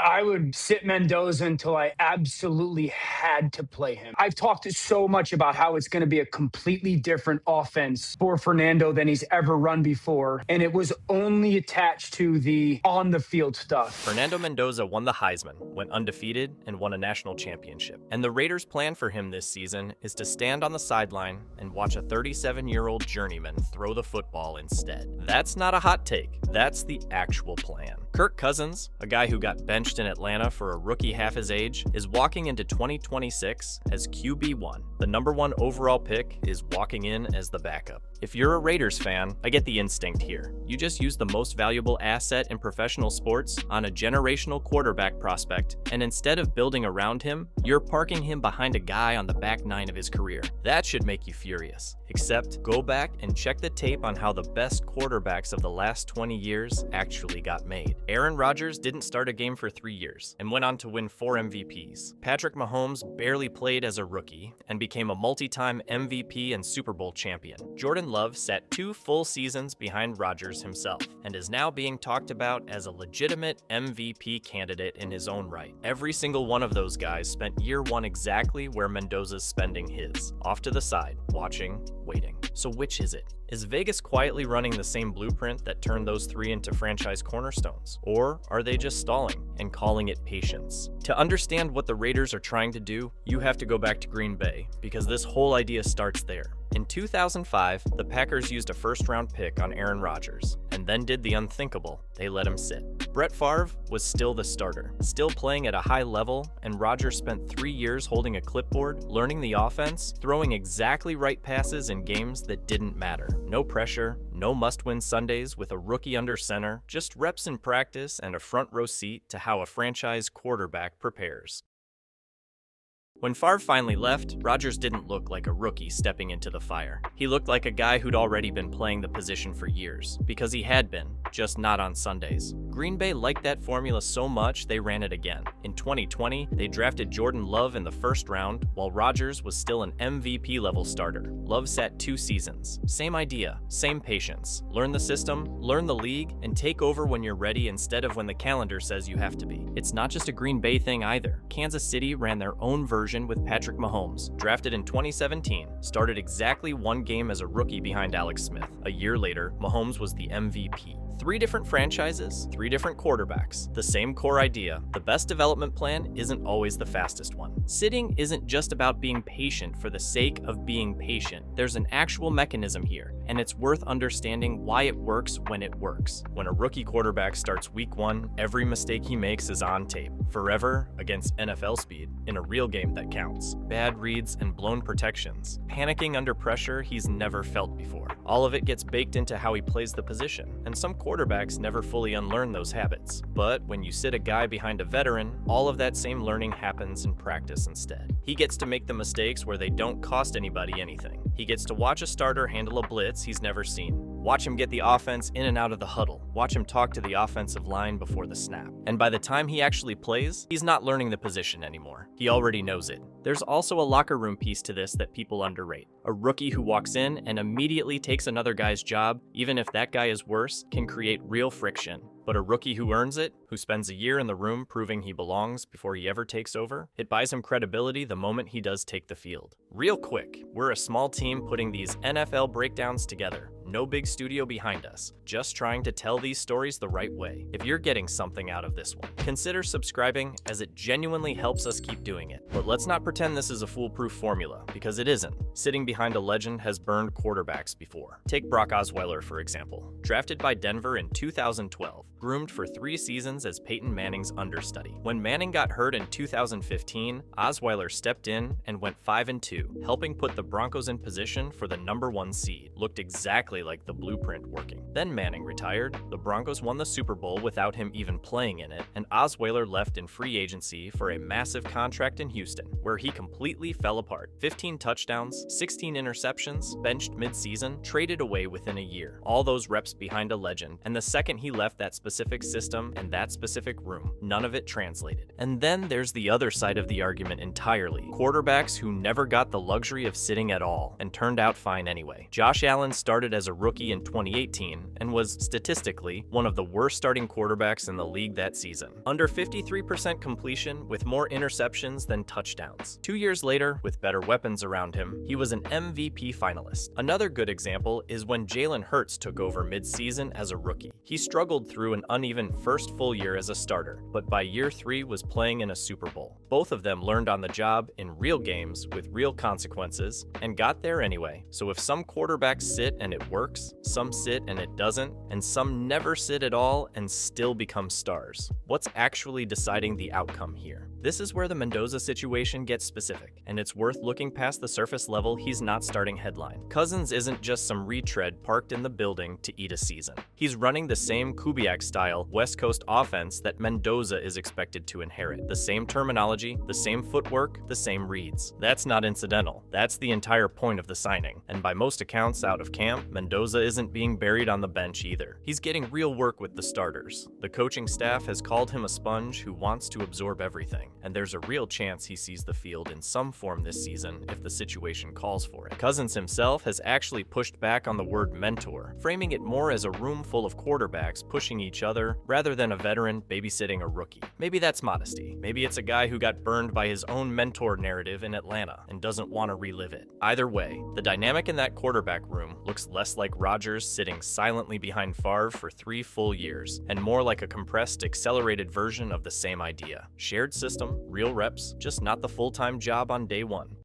I would sit Mendoza until I absolutely had to play him. I've talked so much about how it's going to be a completely different offense for Fernando than he's ever run before. And it was only attached to the on the field stuff. Fernando Mendoza won the Heisman, went undefeated, and won a national championship. And the Raiders' plan for him this season is to stand on the sideline and watch a 37-year-old journeyman throw the football instead. That's not a hot take. That's the actual plan. Kirk Cousins, a guy who got benched in Atlanta for a rookie half his age, is walking into 2026 as QB1. The #1 overall pick is walking in as the backup. If you're a Raiders fan, I get the instinct here. You just use the most valuable asset in professional sports on a generational quarterback prospect, and instead of building around him, you're parking him behind a guy on the back nine of his career. That should make you furious. Except, go back and check the tape on how the best quarterbacks of the last 20 years actually got made. Aaron Rodgers didn't start a game for 3 years and went on to win 4 MVPs. Patrick Mahomes barely played as a rookie and became a multi-time MVP and Super Bowl champion. Jordan Love sat 2 full seasons behind Rodgers himself and is now being talked about as a legitimate MVP candidate in his own right. Every single one of those guys spent year 1 exactly where Mendoza's spending his, off to the side, watching, waiting. So which is it? Is Vegas quietly running the same blueprint that turned those 3 into franchise cornerstones? Or are they just stalling and calling it patience? To understand what the Raiders are trying to do, you have to go back to Green Bay, because this whole idea starts there. In 2005, the Packers used a first-round pick on Aaron Rodgers, and then did the unthinkable. They let him sit. Brett Favre was still the starter, still playing at a high level, and Rodgers spent 3 years holding a clipboard, learning the offense, throwing exactly right passes in games that didn't matter. No pressure, no must-win Sundays with a rookie under center, just reps in practice and a front-row seat to how a franchise quarterback prepares. When Favre finally left, Rodgers didn't look like a rookie stepping into the fire. He looked like a guy who'd already been playing the position for years, because he had been, just not on Sundays. Green Bay liked that formula so much they ran it again. In 2020, they drafted Jordan Love in the first round, while Rodgers was still an MVP-level starter. Love sat 2 seasons. Same idea, same patience. Learn the system, learn the league, and take over when you're ready instead of when the calendar says you have to be. It's not just a Green Bay thing either. Kansas City ran their own version with Patrick Mahomes, drafted in 2017, started exactly 1 game as a rookie behind Alex Smith. A year later, Mahomes was the MVP. 3 different franchises, 3 different quarterbacks. The same core idea. The best development plan isn't always the fastest one. Sitting isn't just about being patient for the sake of being patient. There's an actual mechanism here, and it's worth understanding why it works when it works. When a rookie quarterback starts week 1, every mistake he makes is on tape, forever against NFL speed, in a real game that counts. Bad reads and blown protections. Panicking under pressure he's never felt before. All of it gets baked into how he plays the position, and some quarterbacks never fully unlearn those habits. But when you sit a guy behind a veteran, all of that same learning happens in practice instead. He gets to make the mistakes where they don't cost anybody anything. He gets to watch a starter handle a blitz he's never seen. Watch him get the offense in and out of the huddle. Watch him talk to the offensive line before the snap. And by the time he actually plays, he's not learning the position anymore. He already knows it. There's also a locker room piece to this that people underrate. A rookie who walks in and immediately takes another guy's job, even if that guy is worse, can create real friction. But a rookie who earns it, who spends a year in the room proving he belongs before he ever takes over, it buys him credibility the moment he does take the field. Real quick, we're a small team putting these NFL breakdowns together. No big studio behind us, just trying to tell these stories the right way. If you're getting something out of this one, consider subscribing, as it genuinely helps us keep doing it. But let's not pretend this is a foolproof formula, because it isn't. Sitting behind a legend has burned quarterbacks before. Take Brock Osweiler, for example. Drafted by Denver in 2012, groomed for 3 seasons as Peyton Manning's understudy. When Manning got hurt in 2015, Osweiler stepped in and went 5-2, helping put the Broncos in position for the #1 seed. Looked exactly like the blueprint working. Then Manning retired, the Broncos won the Super Bowl without him even playing in it, and Osweiler left in free agency for a massive contract in Houston, where he completely fell apart. 15 touchdowns, 16 interceptions, benched mid-season, traded away within a year. All those reps behind a legend, and the second he left that specific system and that specific room. None of it translated. And then there's the other side of the argument entirely. Quarterbacks who never got the luxury of sitting at all and turned out fine anyway. Josh Allen started as a rookie in 2018 and was statistically one of the worst starting quarterbacks in the league that season. Under 53% completion with more interceptions than touchdowns. 2 years later, with better weapons around him, he was an MVP finalist. Another good example is when Jalen took over mid-season as a rookie. He struggled through an uneven first full year as a starter, but by year 3 was playing in a Super Bowl. Both of them learned on the job in real games with real consequences and got there anyway. So if some quarterbacks sit and it works, some sit and it doesn't, and some never sit at all and still become stars, what's actually deciding the outcome here? This is where the Mendoza situation gets specific, and it's worth looking past the surface level he's not starting headline. Cousins isn't just some retread parked in the building to eat a season. He's running the same Kubiak-style West Coast offense that Mendoza is expected to inherit. The same terminology, the same footwork, the same reads. That's not incidental. That's the entire point of the signing. And by most accounts out of camp, Mendoza isn't being buried on the bench either. He's getting real work with the starters. The coaching staff has called him a sponge who wants to absorb everything, and there's a real chance he sees the field in some form this season if the situation calls for it. Cousins himself has actually pushed back on the word mentor, framing it more as a room full of quarterbacks pushing each other rather than a veteran babysitting a rookie. Maybe that's modesty. Maybe it's a guy who got burned by his own mentor narrative in Atlanta and doesn't want to relive it. Either way, the dynamic in that quarterback room looks less like Rodgers sitting silently behind Favre for 3 full years, and more like a compressed, accelerated version of the same idea. Shared system, real reps, just not the full-time job on day one.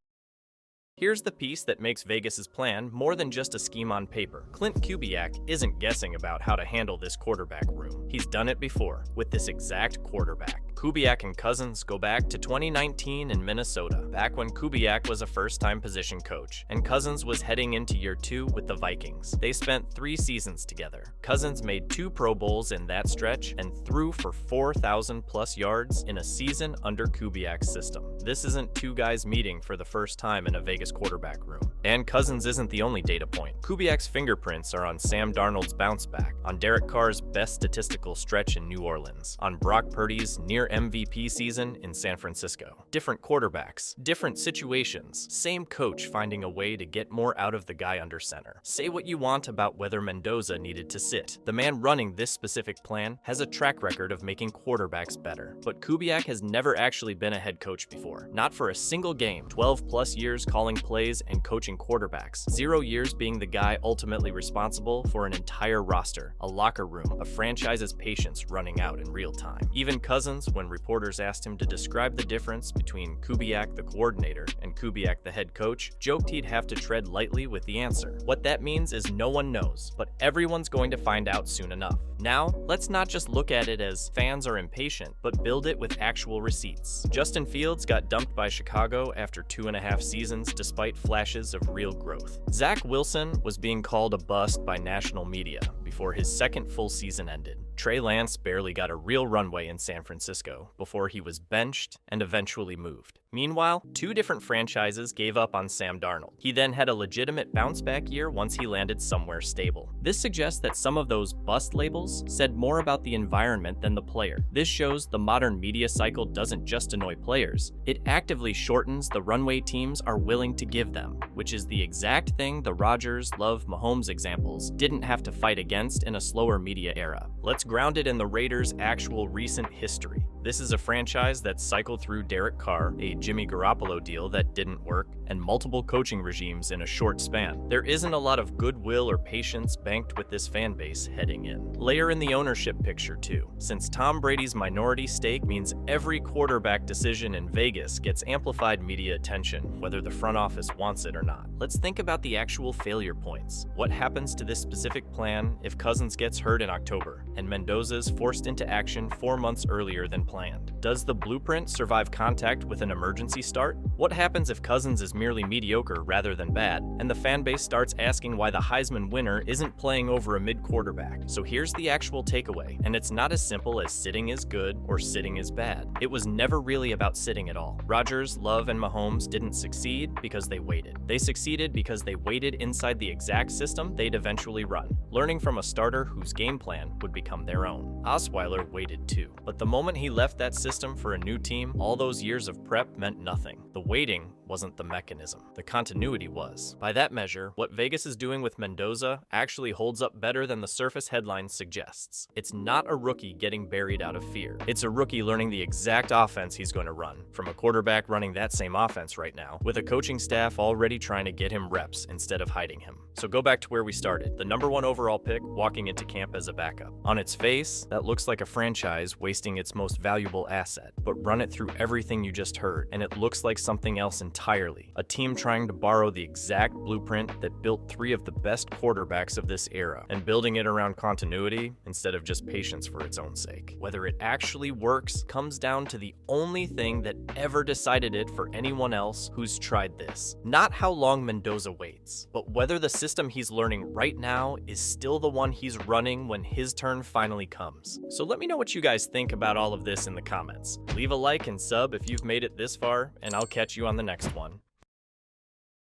Here's the piece that makes Vegas's plan more than just a scheme on paper. Klint Kubiak isn't guessing about how to handle this quarterback room. He's done it before, with this exact quarterback. Kubiak and Cousins go back to 2019 in Minnesota, back when Kubiak was a first-time position coach, and Cousins was heading into year 2 with the Vikings. They spent 3 seasons together. Cousins made 2 Pro Bowls in that stretch and threw for 4,000+ yards in a season under Kubiak's system. This isn't 2 guys meeting for the first time in a Vegas quarterback room. And Cousins isn't the only data point. Kubiak's fingerprints are on Sam Darnold's bounce back, on Derek Carr's best statistical stretch in New Orleans, on Brock Purdy's near MVP season in San Francisco. Different quarterbacks, different situations, same coach finding a way to get more out of the guy under center. Say what you want about whether Mendoza needed to sit. The man running this specific plan has a track record of making quarterbacks better. But Kubiak has never actually been a head coach before. Not for a single game. 12+ years calling plays and coaching quarterbacks. 0 years being the guy ultimately responsible for an entire roster, a locker room, a franchise's patience running out in real time. Even Cousins, when reporters asked him to describe the difference between Kubiak the coordinator and Kubiak the head coach, joked he'd have to tread lightly with the answer. What that means is no one knows, but everyone's going to find out soon enough. Now, let's not just look at it as fans are impatient, but build it with actual receipts. Justin Fields got dumped by Chicago after 2.5 seasons despite flashes of real growth. Zach Wilson was being called a bust by national media before his second full season ended. Trey Lance barely got a real runway in San Francisco before he was benched and eventually moved. Meanwhile, 2 different franchises gave up on Sam Darnold. He then had a legitimate bounce-back year once he landed somewhere stable. This suggests that some of those bust labels said more about the environment than the player. This shows the modern media cycle doesn't just annoy players, it actively shortens the runway teams are willing to give them, which is the exact thing the Rodgers, Love, Mahomes examples didn't have to fight against in a slower media era. Let's ground it in the Raiders' actual recent history. This is a franchise that cycled through Derek Carr, a Jimmy Garoppolo deal that didn't work, and multiple coaching regimes in a short span. There isn't a lot of goodwill or patience banked with this fan base heading in. Layer in the ownership picture too, since Tom Brady's minority stake means every quarterback decision in Vegas gets amplified media attention, whether the front office wants it or not. Let's think about the actual failure points. What happens to this specific plan if Cousins gets hurt in October, and Mendoza is forced into action 4 months earlier than planned? Does the blueprint survive contact with an emergency start? What happens if Cousins is merely mediocre rather than bad, and the fan base starts asking why the Heisman winner isn't playing over a mid-quarterback? So here's the actual takeaway, and it's not as simple as sitting is good or sitting is bad. It was never really about sitting at all. Rodgers, Love, and Mahomes didn't succeed because they waited. They succeeded because they waited inside the exact system they'd eventually run, learning from a starter whose game plan would become their own. Osweiler waited too, but the moment he left that system for a new team, all those years of prep meant nothing. The waiting wasn't the mechanism. The continuity was. By that measure, what Vegas is doing with Mendoza actually holds up better than the surface headline suggests. It's not a rookie getting buried out of fear. It's a rookie learning the exact offense he's going to run, from a quarterback running that same offense right now, with a coaching staff already trying to get him reps instead of hiding him. So go back to where we started. The #1 overall pick walking into camp as a backup. On its face, that looks like a franchise wasting its most valuable asset, but run it through everything you just heard, and it looks like something else entirely. A team trying to borrow the exact blueprint that built 3 of the best quarterbacks of this era, and building it around continuity instead of just patience for its own sake. Whether it actually works comes down to the only thing that ever decided it for anyone else who's tried this. Not how long Mendoza waits, but whether the system he's learning right now is still the one he's running when his turn finally comes. So let me know what you guys think about all of this in the comments. Leave a like and sub if you've made it this far, and I'll catch you on the next one.